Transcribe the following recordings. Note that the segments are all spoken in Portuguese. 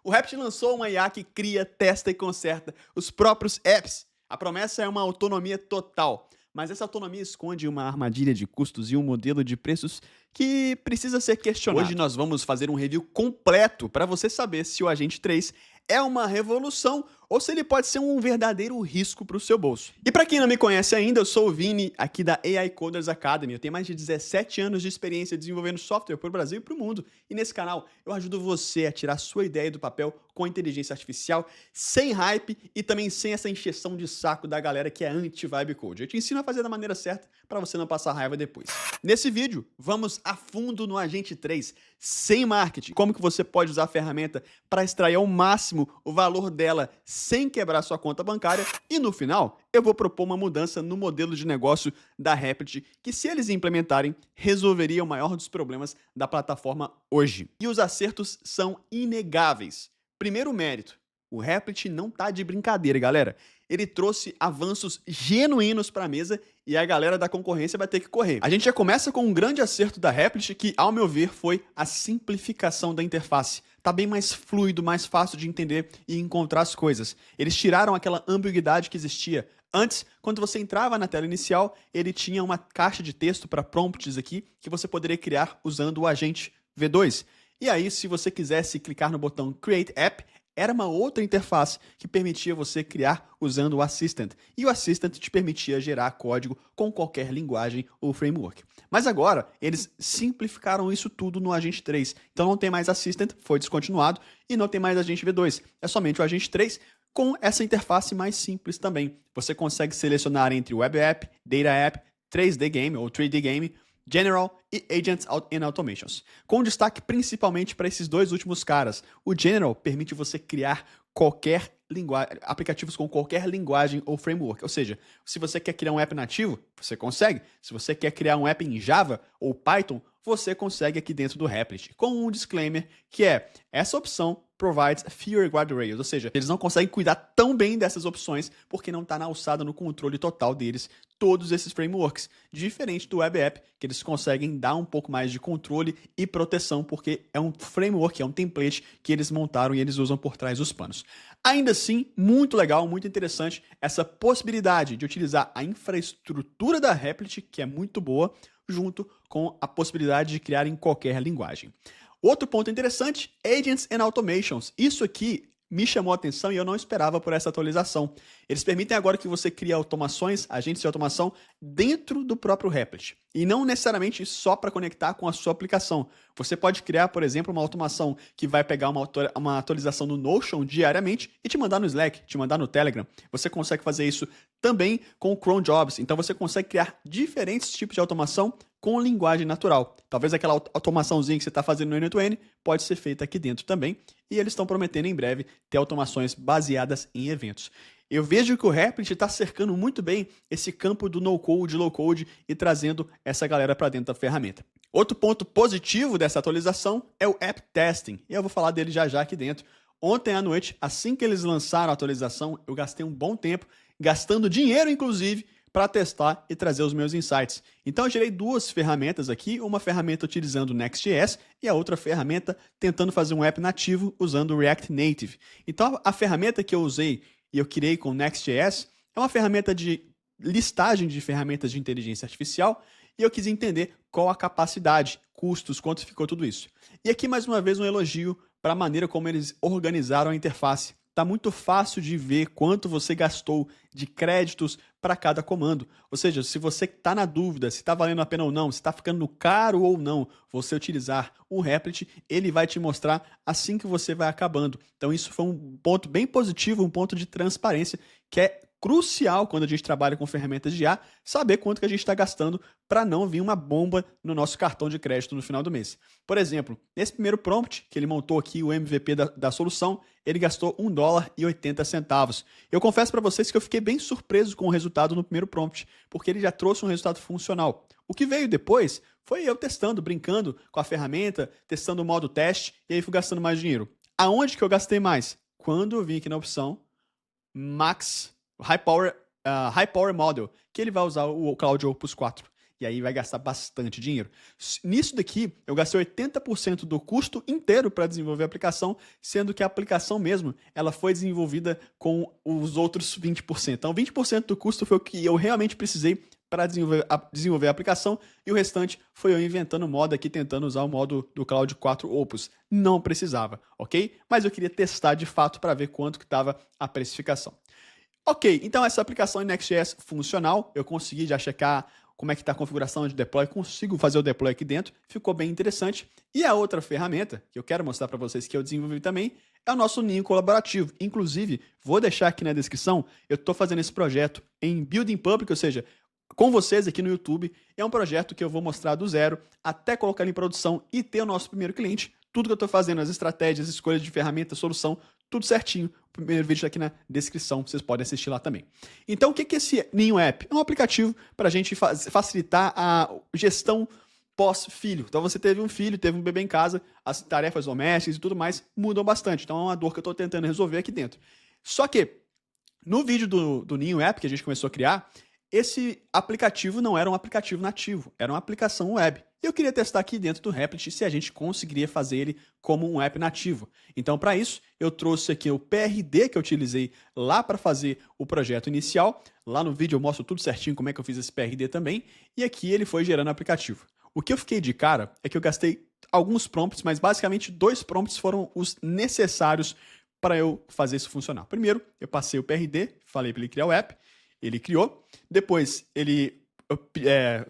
O Rapid lançou uma IA que cria, testa e conserta os próprios apps. A promessa é uma autonomia total, mas essa autonomia esconde uma armadilha de custos e um modelo de preços que precisa ser questionado. Hoje nós vamos fazer um review completo para você saber se o Agente 3 é uma revolução ou se ele pode ser um verdadeiro risco para o seu bolso. E para quem não me conhece ainda, eu sou o Vini, aqui da AI Coders Academy. Eu tenho mais de 17 anos de experiência desenvolvendo software para o Brasil e para o mundo. E nesse canal eu ajudo você a tirar sua ideia do papel com inteligência artificial, sem hype e também sem essa encheção de saco da galera que é anti-vibe code. Eu te ensino a fazer da maneira certa para você não passar raiva depois. Nesse vídeo, vamos a fundo no Agente 3, sem marketing. Como que você pode usar a ferramenta para extrair ao máximo o valor dela sem quebrar sua conta bancária. E no final, eu vou propor uma mudança no modelo de negócio da Rapid, que se eles implementarem, resolveria o maior dos problemas da plataforma hoje. E os acertos são inegáveis. Primeiro mérito, o Rapid não tá de brincadeira, galera. Ele trouxe avanços genuínos para a mesa e a galera da concorrência vai ter que correr. A gente já começa com um grande acerto da Rapid, que, ao meu ver, foi a simplificação da interface. Tá bem mais fluido, mais fácil de entender e encontrar as coisas. Eles tiraram aquela ambiguidade que existia. Antes, quando você entrava na tela inicial, ele tinha uma caixa de texto para prompts aqui que você poderia criar usando o agente V2. E aí, se você quisesse clicar no botão Create App, era uma outra interface que permitia você criar usando o Assistant. E o Assistant te permitia gerar código com qualquer linguagem ou framework. Mas agora, eles simplificaram isso tudo no Agente 3. Então não tem mais Assistant, foi descontinuado, e não tem mais Agente V2. É somente o Agente 3 com essa interface mais simples também. Você consegue selecionar entre Web App, Data App, 3D Game ou 3D Game, General e Agents and Automations, com destaque principalmente para esses dois últimos caras. O General permite você criar aplicativos com qualquer linguagem ou framework, ou seja, se você quer criar um app nativo, você consegue. Se você quer criar um app em Java ou Python, você consegue aqui dentro do Replit, com um disclaimer que é: essa opção provides fewer guardrails, ou seja, eles não conseguem cuidar tão bem dessas opções porque não está na alçada no controle total deles todos esses frameworks, diferente do Web App, que eles conseguem dar um pouco mais de controle e proteção porque é um framework, é um template que eles montaram e eles usam por trás dos panos. Ainda assim, muito legal, muito interessante essa possibilidade de utilizar a infraestrutura da Replit, que é muito boa, junto com a possibilidade de criar em qualquer linguagem. Outro ponto interessante, Agents and Automations. Isso aqui me chamou a atenção e eu não esperava por essa atualização. Eles permitem agora que você crie automações, agentes de automação, dentro do próprio Replit. E não necessariamente só para conectar com a sua aplicação. Você pode criar, por exemplo, uma automação que vai pegar uma atualização no Notion diariamente e te mandar no Slack, te mandar no Telegram. Você consegue fazer isso também com o Cron Jobs. Então você consegue criar diferentes tipos de automação com linguagem natural. Talvez aquela automaçãozinha que você está fazendo no end-to-end pode ser feita aqui dentro também. E eles estão prometendo em breve ter automações baseadas em eventos. Eu vejo que o Replit está cercando muito bem esse campo do no-code, low-code e trazendo essa galera para dentro da ferramenta. Outro ponto positivo dessa atualização é o App Testing. E eu vou falar dele já aqui dentro. Ontem à noite, assim que eles lançaram a atualização, eu gastei um bom tempo, gastando dinheiro inclusive, para testar e trazer os meus insights. Então eu gerei duas ferramentas aqui, uma ferramenta utilizando o Next.js e a outra ferramenta tentando fazer um app nativo usando o React Native. Então a ferramenta que eu usei e eu criei com o Next.js é uma ferramenta de listagem de ferramentas de inteligência artificial e eu quis entender qual a capacidade, custos, quanto ficou tudo isso. E aqui mais uma vez um elogio para a maneira como eles organizaram a interface. Está muito fácil de ver quanto você gastou de créditos para cada comando. Ou seja, se você está na dúvida se está valendo a pena ou não, se está ficando caro ou não você utilizar o Replit, ele vai te mostrar assim que você vai acabando. Então isso foi um ponto bem positivo, um ponto de transparência que é crucial quando a gente trabalha com ferramentas de IA, saber quanto que a gente está gastando para não vir uma bomba no nosso cartão de crédito no final do mês. Por exemplo, nesse primeiro prompt, que ele montou aqui o MVP da solução, ele gastou $1,80. Eu confesso para vocês que eu fiquei bem surpreso com o resultado no primeiro prompt, porque ele já trouxe um resultado funcional. O que veio depois foi eu testando, brincando com a ferramenta, testando o modo teste, e aí fui gastando mais dinheiro. Aonde que eu gastei mais? Quando eu vim aqui na opção Max High Power Model, que ele vai usar o Cloud Opus 4. E aí vai gastar bastante dinheiro. Nisso daqui, eu gastei 80% do custo inteiro para desenvolver a aplicação, sendo que a aplicação mesmo, ela foi desenvolvida com os outros 20%. Então, 20% do custo foi o que eu realmente precisei para desenvolver a aplicação, e o restante foi eu inventando o modo aqui, tentando usar o modo do Claude 4 Opus. Não precisava, ok? Mas eu queria testar de fato para ver quanto que estava a precificação. Ok, então essa aplicação em Next.js funcional, eu consegui já checar como é que está a configuração de deploy, consigo fazer o deploy aqui dentro, ficou bem interessante. E a outra ferramenta, que eu quero mostrar para vocês que eu desenvolvi também, é o nosso Ninho colaborativo. Inclusive, vou deixar aqui na descrição, eu estou fazendo esse projeto em building public, ou seja, com vocês aqui no YouTube. É um projeto que eu vou mostrar do zero até colocar ele em produção e ter o nosso primeiro cliente. Tudo que eu estou fazendo, as estratégias, escolhas de ferramenta, solução, tudo certinho. O primeiro vídeo está aqui na descrição, vocês podem assistir lá também. Então, o que é esse Ninho App? É um aplicativo para a gente facilitar a gestão pós-filho. Então, você teve um filho, teve um bebê em casa, as tarefas domésticas e tudo mais mudam bastante. Então, é uma dor que eu estou tentando resolver aqui dentro. Só que, no vídeo do Ninho App que a gente começou a criar, esse aplicativo não era um aplicativo nativo, era uma aplicação web. E eu queria testar aqui dentro do Replit se a gente conseguiria fazer ele como um app nativo. Então, para isso, eu trouxe aqui o PRD que eu utilizei lá para fazer o projeto inicial. Lá no vídeo eu mostro tudo certinho como é que eu fiz esse PRD também. E aqui ele foi gerando o aplicativo. O que eu fiquei de cara é que eu gastei alguns prompts, mas basicamente 2 prompts foram os necessários para eu fazer isso funcionar. Primeiro, eu passei o PRD, falei para ele criar o app. Ele criou, depois ele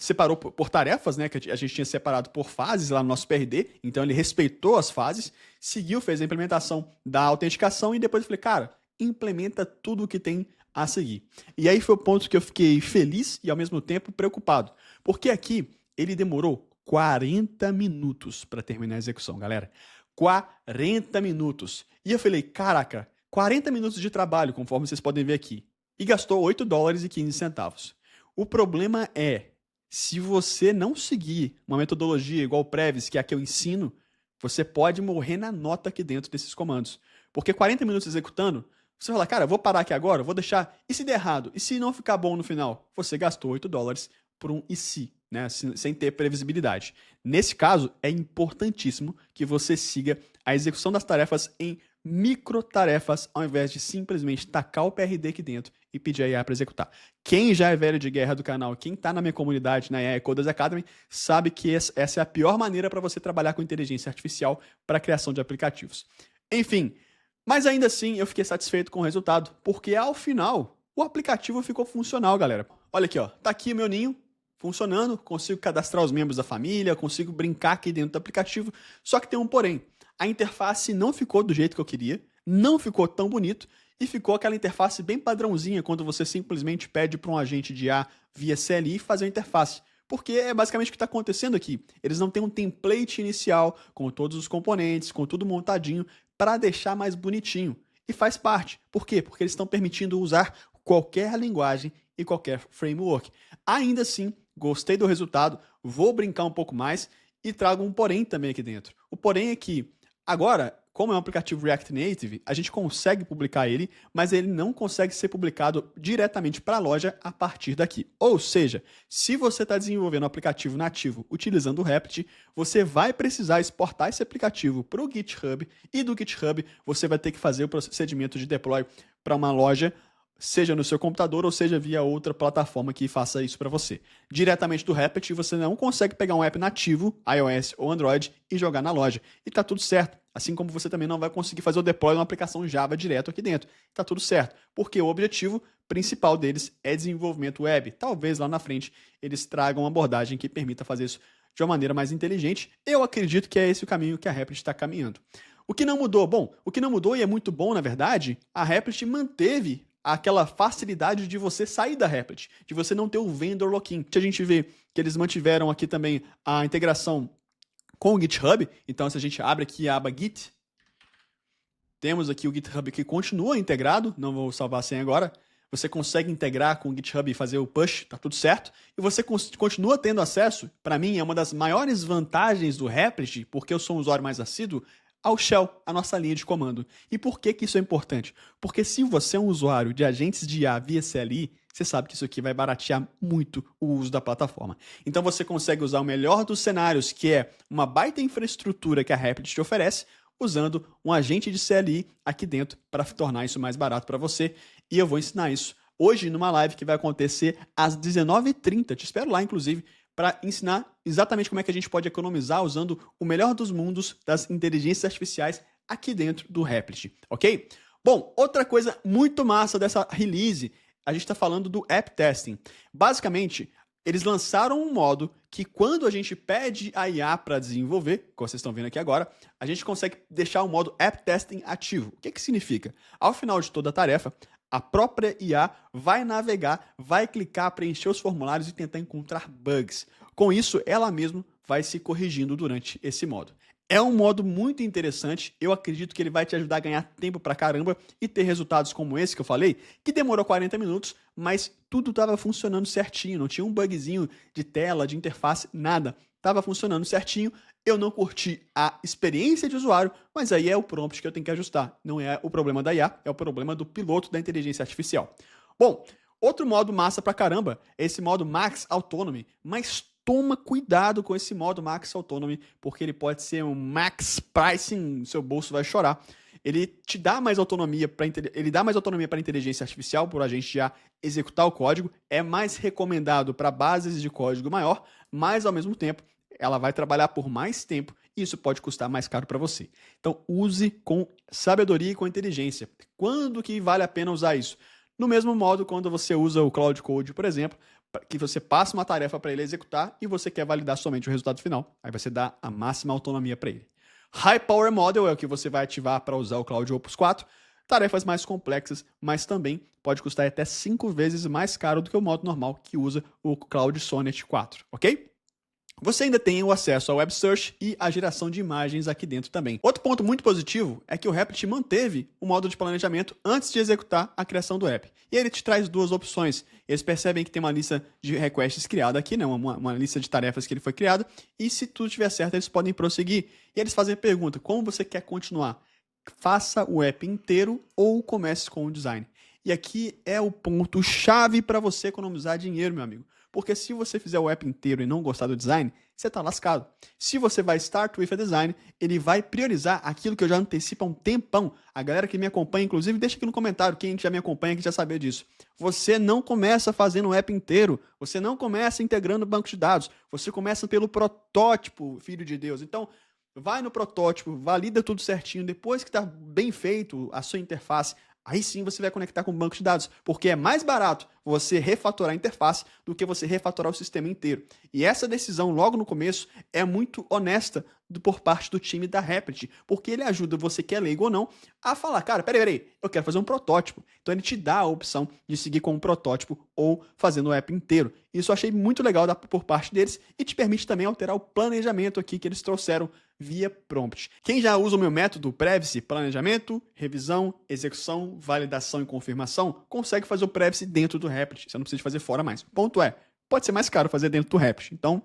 separou por tarefas, né, que a gente tinha separado por fases lá no nosso PRD, então ele respeitou as fases, seguiu, fez a implementação da autenticação e depois eu falei, cara, implementa tudo o que tem a seguir. E aí foi o ponto que eu fiquei feliz e ao mesmo tempo preocupado, porque aqui ele demorou 40 minutos para terminar a execução, galera. 40 minutos. E eu falei, caraca, 40 minutos de trabalho, conforme vocês podem ver aqui. E gastou $8,15. O problema é, se você não seguir uma metodologia igual o Previs, que é a que eu ensino, você pode morrer na nota aqui dentro desses comandos. Porque 40 minutos executando, você fala, cara, vou parar aqui agora, vou deixar, e se der errado? E se não ficar bom no final? Você gastou $8 por um e se, né? Sem ter previsibilidade. Nesse caso, é importantíssimo que você siga a execução das tarefas em microtarefas, ao invés de simplesmente tacar o PRD aqui dentro e pedir a IA para executar. Quem já é velho de guerra do canal, quem está na minha comunidade, na AI Coders Academy, sabe que essa é a pior maneira para você trabalhar com inteligência artificial para a criação de aplicativos. Enfim, mas ainda assim eu fiquei satisfeito com o resultado, porque ao final o aplicativo ficou funcional, galera. Olha aqui, ó, tá aqui o meu ninho funcionando, consigo cadastrar os membros da família, consigo brincar aqui dentro do aplicativo, só que tem um porém. A interface não ficou do jeito que eu queria, não ficou tão bonito e ficou aquela interface bem padrãozinha quando você simplesmente pede para um agente de IA via CLI fazer a interface. Porque é basicamente o que está acontecendo aqui. Eles não têm um template inicial com todos os componentes, com tudo montadinho, para deixar mais bonitinho. E faz parte. Por quê? Porque eles estão permitindo usar qualquer linguagem e qualquer framework. Ainda assim, gostei do resultado, vou brincar um pouco mais e trago um porém também aqui dentro. O porém é que agora, como é um aplicativo React Native, a gente consegue publicar ele, mas ele não consegue ser publicado diretamente para a loja a partir daqui. Ou seja, se você está desenvolvendo um aplicativo nativo utilizando o Replit, você vai precisar exportar esse aplicativo para o GitHub e do GitHub você vai ter que fazer o procedimento de deploy para uma loja, seja no seu computador ou seja via outra plataforma que faça isso para você. Diretamente do Replit, você não consegue pegar um app nativo, iOS ou Android, e jogar na loja. E tá tudo certo. Assim como você também não vai conseguir fazer o deploy de uma aplicação Java direto aqui dentro. Tá tudo certo. Porque o objetivo principal deles é desenvolvimento web. Talvez lá na frente eles tragam uma abordagem que permita fazer isso de uma maneira mais inteligente. Eu acredito que é esse o caminho que a Replit está caminhando. O que não mudou? Bom, o que não mudou, e é muito bom na verdade, a Replit manteve aquela facilidade de você sair da Replit, de você não ter o vendor lock-in. A gente vê que eles mantiveram aqui também a integração com o GitHub. Então, se a gente abre aqui a aba Git, temos aqui o GitHub que continua integrado, não vou salvar a senha agora. Você consegue integrar com o GitHub e fazer o push, tá tudo certo. E você continua tendo acesso, para mim é uma das maiores vantagens do Replit, porque eu sou um usuário mais assíduo, ao Shell, a nossa linha de comando. E por que isso é importante? Porque se você é um usuário de agentes de IA via CLI, você sabe que isso aqui vai baratear muito o uso da plataforma. Então você consegue usar o melhor dos cenários, que é uma baita infraestrutura que a Rapid te oferece, usando um agente de CLI aqui dentro para tornar isso mais barato para você. E eu vou ensinar isso hoje numa live que vai acontecer às 19h30. Te espero lá, inclusive, para ensinar exatamente como é que a gente pode economizar usando o melhor dos mundos das inteligências artificiais aqui dentro do Replit, ok? Bom, outra coisa muito massa dessa release, a gente está falando do App Testing. Basicamente, eles lançaram um modo que quando a gente pede a IA para desenvolver, como vocês estão vendo aqui agora, a gente consegue deixar o modo App Testing ativo. O que significa? Ao final de toda a tarefa, a própria IA vai navegar, vai clicar, preencher os formulários e tentar encontrar bugs. Com isso, ela mesma vai se corrigindo durante esse modo. É um modo muito interessante, eu acredito que ele vai te ajudar a ganhar tempo pra caramba e ter resultados como esse que eu falei, que demorou 40 minutos, mas tudo estava funcionando certinho, não tinha um bugzinho de tela, de interface, nada. Estava funcionando certinho, eu não curti a experiência de usuário, mas aí é o prompt que eu tenho que ajustar. Não é o problema da IA, é o problema do piloto da inteligência artificial. Bom, outro modo massa pra caramba é esse modo Max Autonomy, mas toma cuidado com esse modo Max Autonomy, porque ele pode ser um max pricing, seu bolso vai chorar. Ele te dá mais autonomia para a inteligência artificial por a gente já executar o código, é mais recomendado para bases de código maior, mas ao mesmo tempo ela vai trabalhar por mais tempo e isso pode custar mais caro para você. Então use com sabedoria e com inteligência. Quando que vale a pena usar isso? No mesmo modo, quando você usa o Cloud Code, por exemplo, que você passa uma tarefa para ele executar e você quer validar somente o resultado final. Aí você dá a máxima autonomia para ele. High Power Model é o que você vai ativar para usar o Cloud Opus 4. Tarefas mais complexas, mas também pode custar até 5 vezes mais caro do que o modo normal que usa o Cloud Sonnet 4, ok? Você ainda tem o acesso ao Web Search e a geração de imagens aqui dentro também. Outro ponto muito positivo é que o Replit manteve o modo de planejamento antes de executar a criação do app. E ele te traz duas opções. Eles percebem que tem uma lista de requests criada aqui, né? uma lista de tarefas que ele foi criado, e se tudo estiver certo, eles podem prosseguir. E eles fazem a pergunta, como você quer continuar? Faça o app inteiro ou comece com o design. E aqui é o ponto-chave para você economizar dinheiro, meu amigo. Porque se você fizer o app inteiro e não gostar do design, você está lascado. Se você vai start with a design, ele vai priorizar aquilo que eu já antecipo há um tempão. A galera que me acompanha, inclusive, deixa aqui no comentário, quem já me acompanha, que já sabe disso. Você não começa fazendo o app inteiro, você não começa integrando o banco de dados, você começa pelo protótipo, filho de Deus. Então, vai no protótipo, valida tudo certinho, depois que está bem feito a sua interface, aí sim você vai conectar com o banco de dados, porque é mais barato você refatorar a interface do que você refatorar o sistema inteiro. E essa decisão, logo no começo, é muito honesta por parte do time da Replit, porque ele ajuda você, que é leigo ou não, a falar, cara, peraí, eu quero fazer um protótipo. Então ele te dá a opção de seguir com um protótipo ou fazendo o app inteiro. Isso eu achei muito legal por parte deles e te permite também alterar o planejamento aqui que eles trouxeram via prompt. Quem já usa o meu método Previce, planejamento, revisão, execução, validação e confirmação, consegue fazer o Previce dentro do Replit. Você não precisa fazer fora mais. O ponto é, pode ser mais caro fazer dentro do Replit. Então,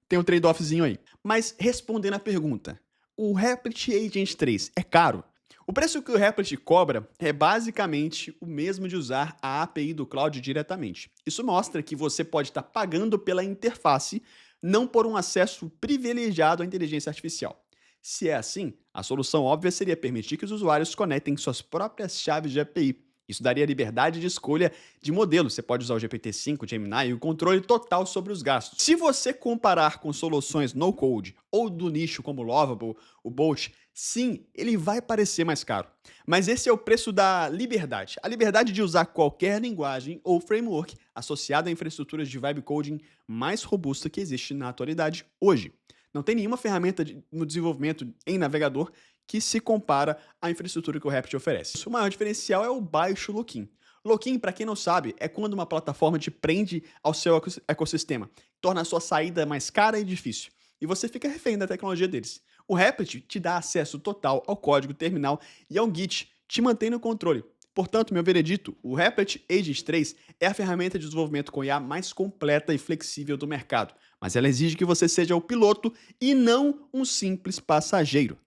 tem um trade-offzinho aí. Mas, respondendo a pergunta, o Replit Agent 3 é caro? O preço que o Replit cobra é basicamente o mesmo de usar a API do cloud diretamente. Isso mostra que você pode estar pagando pela interface, não por um acesso privilegiado à inteligência artificial. Se é assim, a solução óbvia seria permitir que os usuários conectem suas próprias chaves de API. Isso daria liberdade de escolha de modelo. Você pode usar o GPT-5, Gemini e o controle total sobre os gastos. Se você comparar com soluções no-code ou do nicho como o Lovable, o Bolt, sim, ele vai parecer mais caro. Mas esse é o preço da liberdade. A liberdade de usar qualquer linguagem ou framework associada a infraestruturas de vibe coding mais robusta que existe na atualidade hoje. Não tem nenhuma ferramenta no desenvolvimento em navegador que se compara à infraestrutura que o Replit oferece. O maior diferencial é o baixo lock-in. Lock-in, para quem não sabe, é quando uma plataforma te prende ao seu ecossistema, torna a sua saída mais cara e difícil, e você fica refém da tecnologia deles. O Replit te dá acesso total ao código terminal e ao Git, te mantém no controle. Portanto, meu veredito, o Replit Agent 3 é a ferramenta de desenvolvimento com IA mais completa e flexível do mercado, mas ela exige que você seja o piloto e não um simples passageiro.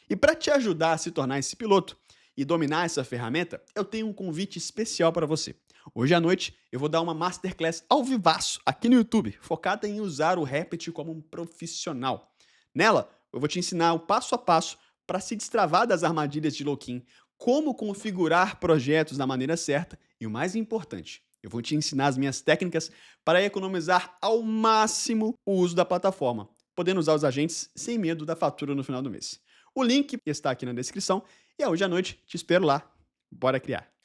E para te ajudar a se tornar esse piloto e dominar essa ferramenta, eu tenho um convite especial para você. Hoje à noite eu vou dar uma masterclass ao vivaço aqui no YouTube, focada em usar o Reppit como um profissional. Nela, eu vou te ensinar o passo a passo para se destravar das armadilhas de Loquim, como configurar projetos da maneira certa e o mais importante, eu vou te ensinar as minhas técnicas para economizar ao máximo o uso da plataforma, podendo usar os agentes sem medo da fatura no final do mês. O link está aqui na descrição e hoje à noite te espero lá. Bora criar!